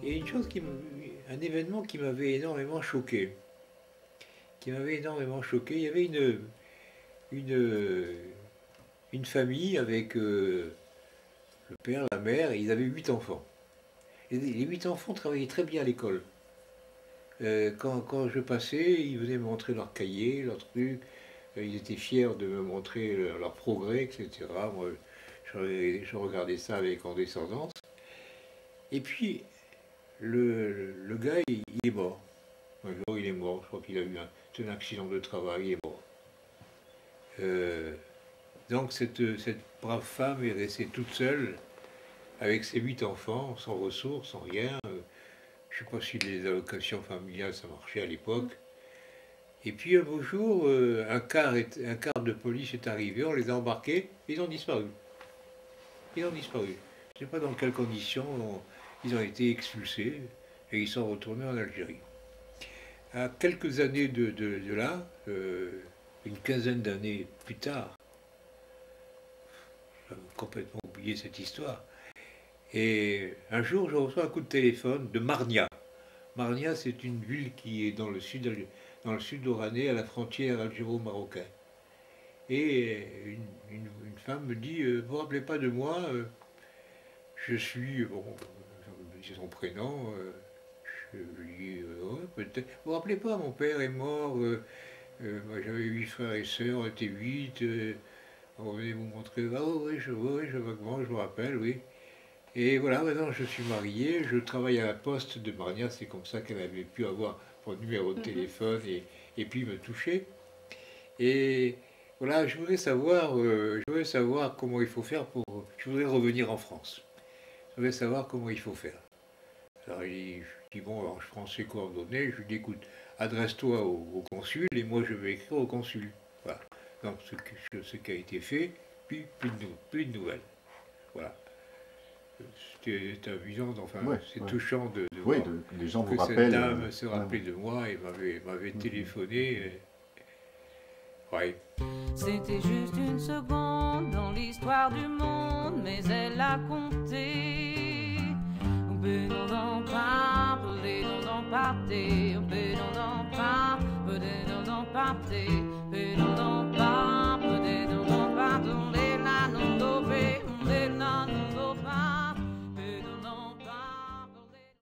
il y a une chose un événement qui m'avait énormément choqué. Il y avait une, une famille avec le père, la mère, et ils avaient 8 enfants. Et les 8 enfants travaillaient très bien à l'école. Quand je passais, ils venaient me montrer leurs cahiers, leurs trucs. Ils étaient fiers de me montrer leur progrès, etc. Moi, je regardais ça avec condescendance. Et puis, le gars, il est mort. Un jour, il est mort. Je crois qu'il a eu un accident de travail, il est mort. Donc, cette brave femme est restée toute seule, avec ses 8 enfants, sans ressources, sans rien. Je ne sais pas si les allocations familiales, ça marchait à l'époque. Et puis un beau jour, un car de police est arrivé, on les a embarqués, ils ont disparu. Ils ont disparu. Je ne sais pas dans quelles conditions ils ont été expulsés et ils sont retournés en Algérie. À quelques années de là, une quinzaine d'années plus tard, j'avais complètement oublié cette histoire, et un jour je reçois un coup de téléphone de Marnia. Marnia, c'est une ville qui est dans le sud oranais, à la frontière algéro-marocaine. Et une femme me dit, vous ne vous rappelez pas de moi, je suis, bon, c'est son prénom, je lui dis, ouais, peut-être. Vous vous rappelez pas, mon père est mort, moi, j'avais 8 frères et sœurs, on était 8, on venait vous montrer, ah oui, vaguement, je me rappelle, oui. Et voilà, maintenant je suis marié, je travaille à la poste de Marnia, c'est comme ça qu'elle avait pu avoir mon numéro de téléphone et puis me toucher. Et voilà, je voudrais savoir comment il faut faire je voudrais revenir en France. Je voudrais savoir comment il faut faire. Alors je dis, bon, alors je prends ses coordonnées, je lui dis, écoute, adresse-toi au consul et moi je vais écrire au consul. Voilà. Donc ce qui a été fait, puis plus de nouvelles. Voilà. C'était amusant, enfin, Ouais, c'est ouais. touchant de Oui, voir les gens vous que cette rappellent. dame se rappelait Ouais. de moi et m'avait téléphoné. Ouais. C'était juste une seconde dans l'histoire du monde, mais elle a compté. On peut nous en parler, nous en parler, on peut nous en parler, nous en parler.